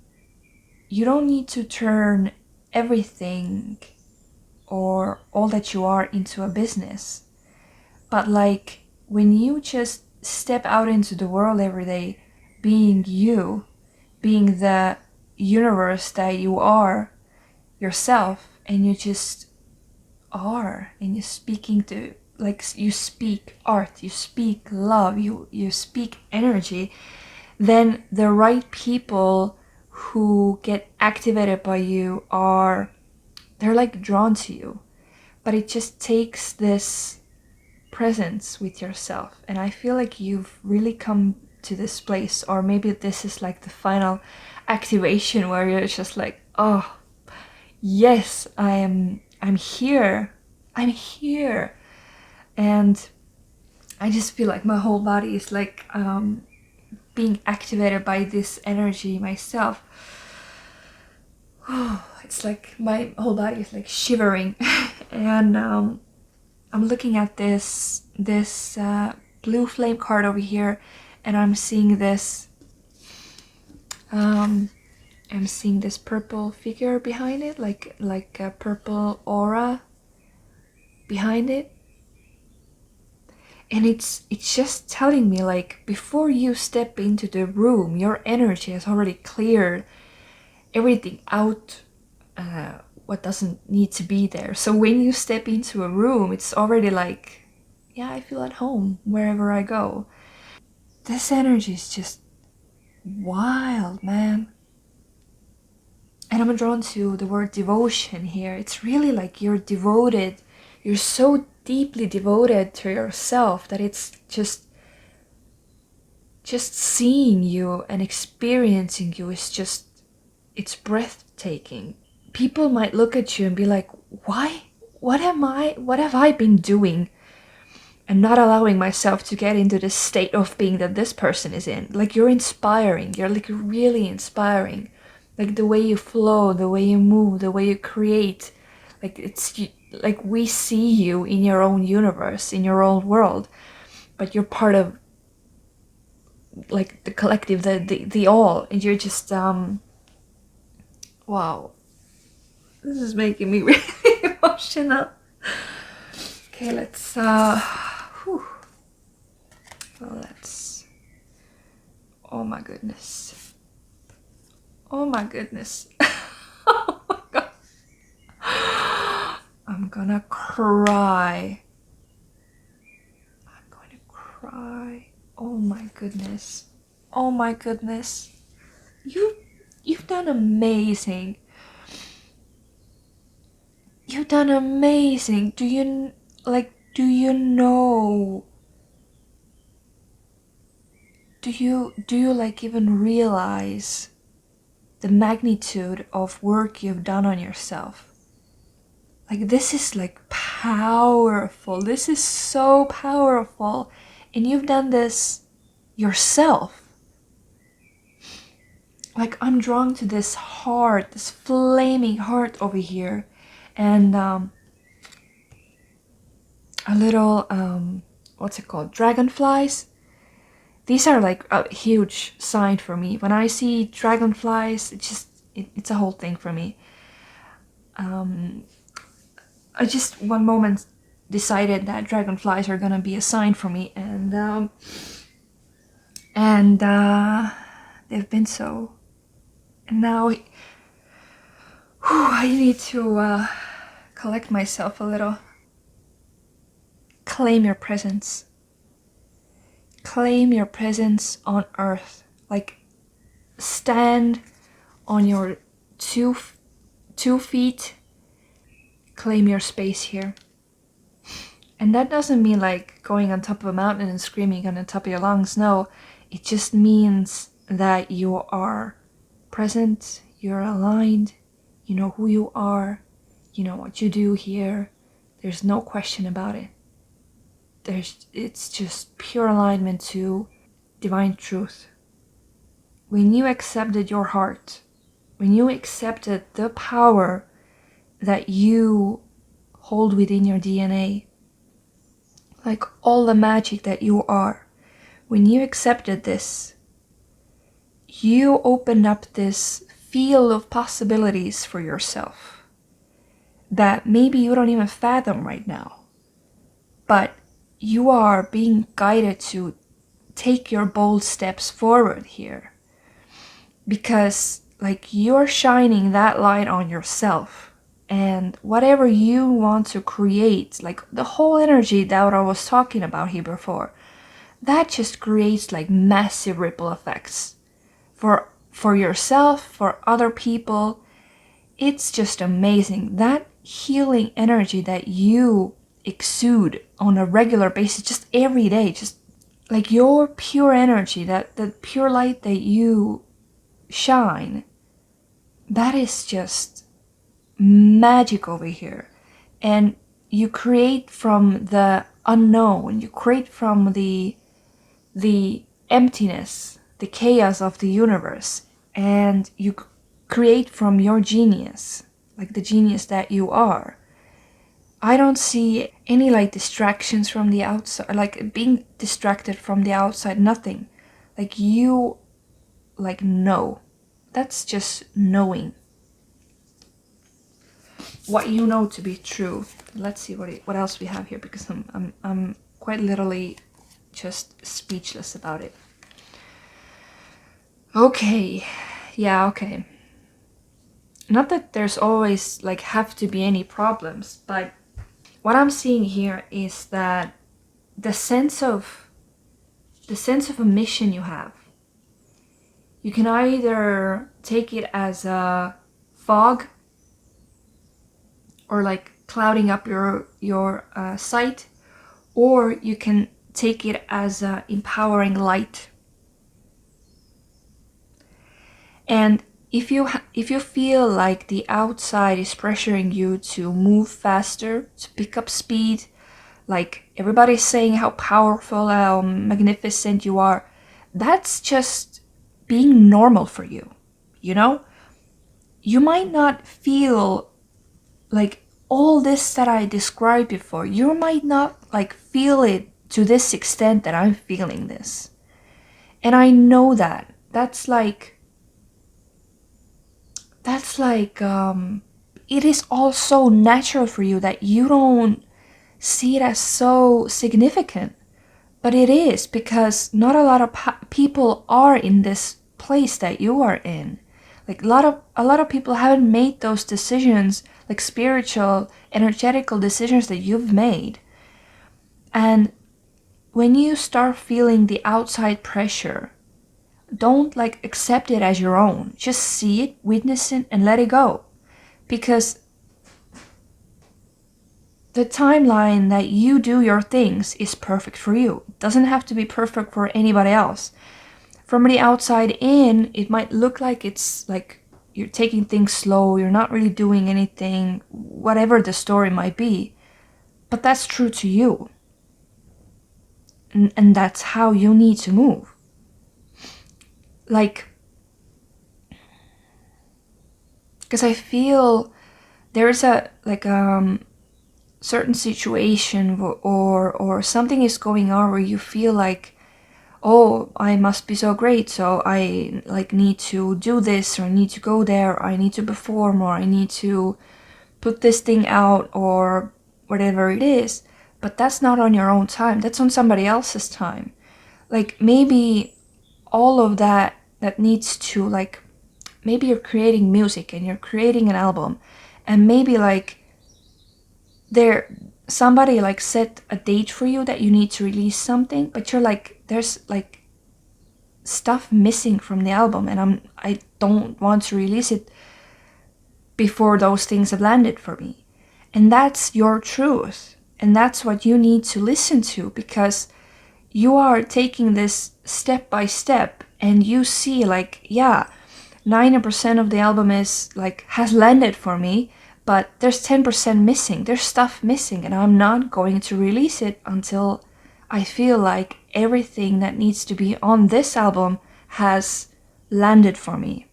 you don't need to turn everything or all that you are into a business. But like, when you just step out into the world every day, being you, being the universe that you are yourself, and you just are, and you're speaking to, like, you speak art, you speak love, you speak energy, then the right people who get activated by you they're like drawn to you. But it just takes this presence with yourself, and I feel like you've really come to this place, or maybe this is like the final activation where you're just like, oh yes, I'm here, I'm here. And I just feel like my whole body is like being activated by this energy myself. It's like my whole body is like shivering. And I'm looking at this blue flame card over here, and I'm seeing this purple figure behind it, like a purple aura behind it. And it's just telling me, like, before you step into the room, your energy has already cleared everything out, what doesn't need to be there. So when you step into a room, it's already like, yeah, I feel at home wherever I go. This energy is just wild, man. And I'm drawn to the word devotion here. It's really like you're devoted. You're so deeply devoted to yourself that it's just seeing you and experiencing you is just, it's breathtaking. People might look at you and be like, why? What have I been doing? And not allowing myself to get into the state of being that this person is in. Like, you're inspiring. You're like really inspiring. Like the way you flow, the way you move, the way you create. Like, it's like we see you in your own universe, in your own world. But you're part of like the collective, the all. And you're just, wow. This is making me really emotional. Okay, let's, let's, oh my goodness. Oh my goodness. Oh my god. I'm gonna cry. I'm going to cry. Oh my goodness. Oh my goodness. You've done amazing. You've done amazing. Do you know? Do you like even realize the magnitude of work you've done on yourself? Like, this is like powerful. This is so powerful. And you've done this yourself. Like, I'm drawn to this heart, this flaming heart over here. And a little, what's it called? Dragonflies. These are like a huge sign for me. When I see dragonflies, it's a whole thing for me. I just one moment decided that dragonflies are gonna be a sign for me, and they've been so. And now I need to collect myself a little. Claim your presence. Claim your presence on earth. Like, stand on your two feet. Claim your space here. And that doesn't mean like going on top of a mountain and screaming on the top of your lungs. No, it just means that you are present, you're aligned, you know who you are, you know what you do here. There's no question about it. It's just pure alignment to divine truth. When you accepted your heart, when you accepted the power that you hold within your DNA, like all the magic that you are. When you accepted this, you opened up this field of possibilities for yourself that maybe you don't even fathom right now. But you are being guided to take your bold steps forward here. Because like you're shining that light on yourself. And whatever you want to create, like the whole energy that I was talking about here before, that just creates like massive ripple effects for yourself, for other people. It's just amazing. That healing energy that you exude on a regular basis, just every day, just like your pure energy, that pure light that you shine, that is just magic over here. And you create from the unknown, you create from the emptiness, the chaos of the universe, and you create from your genius, like the genius that you are. I don't see any like distractions from the outside, like being distracted from the outside, nothing. Like you, like know. That's just knowing what you know to be true. Let's see what else we have here, because I'm quite literally just speechless about it. Okay, yeah, okay. Not that there's always like have to be any problems, but what I'm seeing here is that the sense of a mission you have, you can either take it as a fog or like clouding up your sight, or you can take it as a empowering light. And if you feel like the outside is pressuring you to move faster, to pick up speed, like everybody's saying how powerful, how magnificent you are, that's just being normal for you, you know? You might not feel like all this that I described before. You might not like feel it to this extent that I'm feeling this. And I know that. That's like it is all so natural for you that you don't see it as so significant. But it is, because not a lot of people are in this place that you are in. Like a lot of people haven't made those decisions, like spiritual, energetical decisions that you've made. And when you start feeling the outside pressure, don't like accept it as your own. Just see it, witness it, and let it go. Because the timeline that you do your things is perfect for you. It doesn't have to be perfect for anybody else. From the outside in, it might look like it's like you're taking things slow, you're not really doing anything, whatever the story might be. But that's true to you. And that's how you need to move. Like, because I feel there's a like certain situation or something is going on where you feel like, oh, I must be so great, so I like need to do this, or I need to go there, or I need to perform, or I need to put this thing out, or whatever it is. But that's not on your own time, that's on somebody else's time. Like maybe all of that needs to, like, maybe you're creating music and you're creating an album, and maybe like somebody like set a date for you that you need to release something, but you're like, there's like stuff missing from the album, and I don't want to release it before those things have landed for me. And that's your truth, and that's what you need to listen to, because you are taking this step by step, and you see like, yeah, 90% of the album is like has landed for me, but there's 10% missing, there's stuff missing, and I'm not going to release it until I feel like everything that needs to be on this album has landed for me.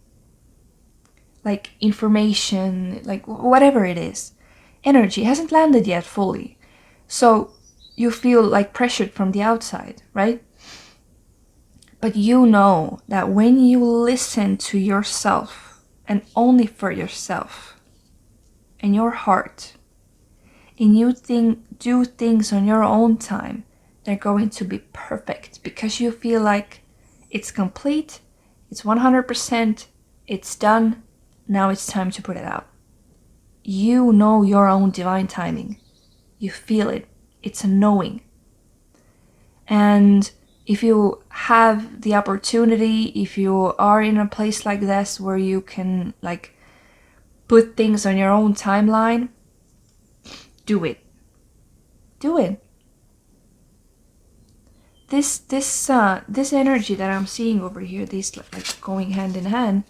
like information, like whatever it is. Energy hasn't landed yet fully. So you feel like pressured from the outside, right? But you know that when you listen to yourself and only for yourself and your heart, and you do things on your own time, they're going to be perfect because you feel like it's complete, it's 100%, it's done, now it's time to put it out. You know your own divine timing. You feel it. It's a knowing. And if you have the opportunity, if you are in a place like this where you can like put things on your own timeline, do it. Do it. This energy that I'm seeing over here, these like going hand in hand,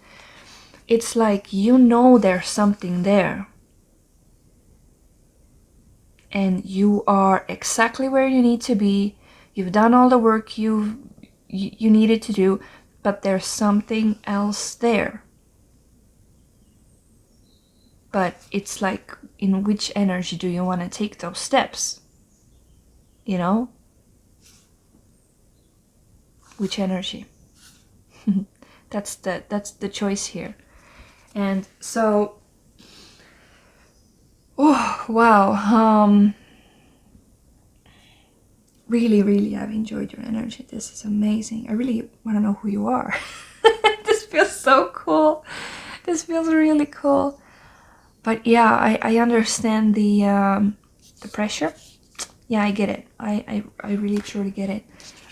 it's like you know there's something there. And you are exactly where you need to be. You've done all the work you needed to do, but there's something else there. But it's like, in which energy do you want to take those steps? You know? Which energy? That's the choice here. And so, oh wow, really I've enjoyed your energy. This is amazing. I really want to know who you are. This feels so cool. This feels really cool. But yeah, I understand the pressure. Yeah, I get it. I really truly get it.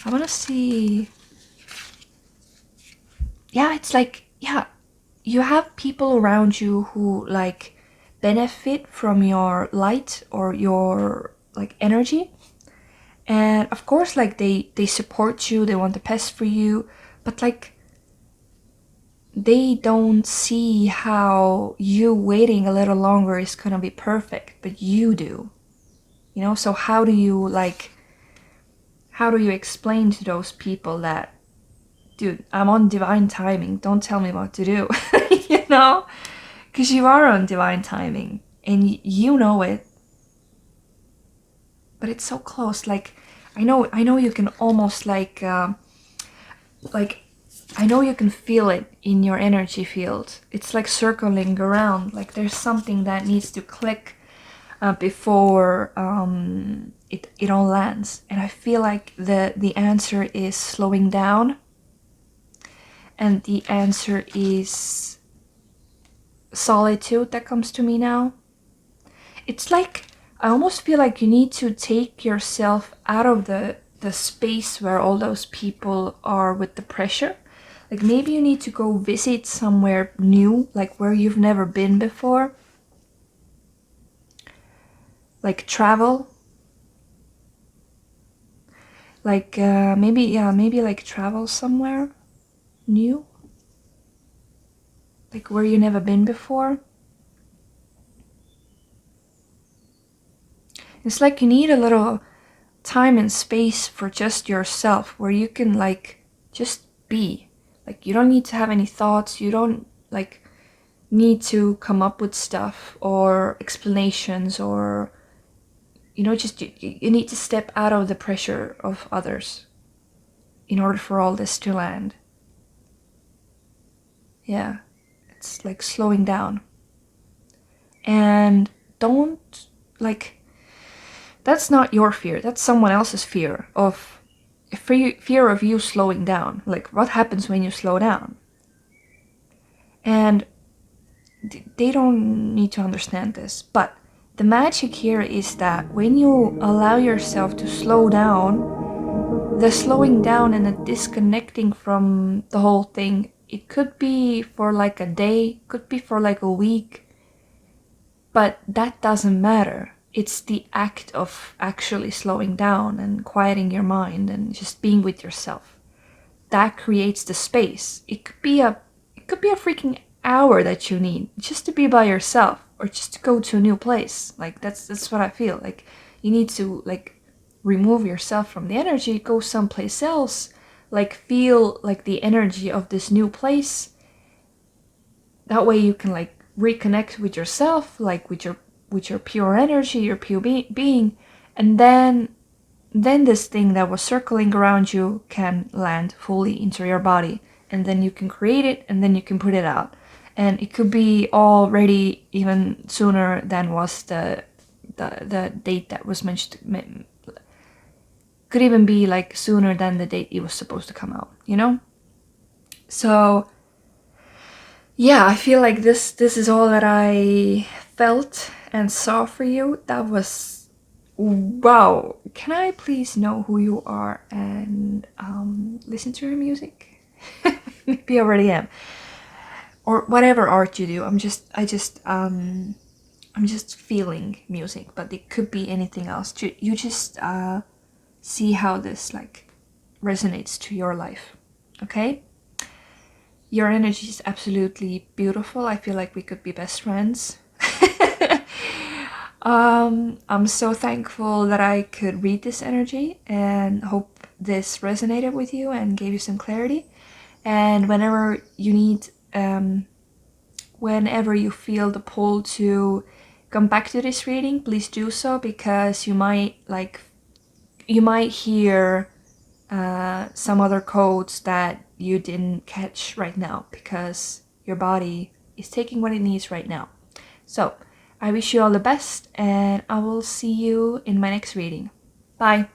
I want to see. Yeah, it's like, yeah, you have people around you who like benefit from your light or your like energy. And of course, like they support you, they want the best for you, but like they don't see how you waiting a little longer is gonna be perfect, but you do. You know, so how do you explain to those people that, dude, I'm on divine timing, don't tell me what to do. You know? Because you are on divine timing and you know it. But it's so close. Like, I know you can almost like I know you can feel it in your energy field. It's like circling around. Like there's something that needs to click before it all lands. And I feel like the answer is slowing down. And the answer is solitude that comes to me now. It's like, I almost feel like you need to take yourself out of the space where all those people are with the pressure. Like maybe you need to go visit somewhere new, like where you've never been before. Like travel. Like maybe like travel somewhere new. Like where you never been before. It's like you need a little time and space for just yourself, where you can like just be. Like you don't need to have any thoughts, you don't like need to come up with stuff or explanations, or you know, just you need to step out of the pressure of others in order for all this to land. Yeah, it's like slowing down. And don't like, that's not your fear, that's someone else's fear of you slowing down. Like what happens when you slow down? And they don't need to understand this, but the magic here is that when you allow yourself to slow down, the slowing down and the disconnecting from the whole thing, it could be for like a day, could be for like a week, but that doesn't matter. It's the act of actually slowing down and quieting your mind and just being with yourself that creates the space. It could be a freaking hour that you need just to be by yourself, or just to go to a new place. Like that's what I feel like. You need to like remove yourself from the energy, go someplace else, like feel like the energy of this new place. that way you can like reconnect with yourself, like with your pure energy, your pure being, and then this thing that was circling around you can land fully into your body, and then you can create it, and then you can put it out. And it could be already even sooner than was the date that was mentioned. Could even be like sooner than the date it was supposed to come out, you know? So yeah, I feel like this is all that I felt and saw for you. That was wow. Can I please know who you are and listen to your music? Maybe I already am, or whatever art you do. I'm just feeling music, but it could be anything else. You just see how this like resonates to your life. Okay, your energy is absolutely beautiful. I feel like we could be best friends. I'm so thankful that I could read this energy, and hope this resonated with you and gave you some clarity. And whenever you need, whenever you feel the pull to come back to this reading, please do so, because you might hear some other codes that you didn't catch right now, because your body is taking what it needs right now. So I wish you all the best, and I will see you in my next reading. Bye.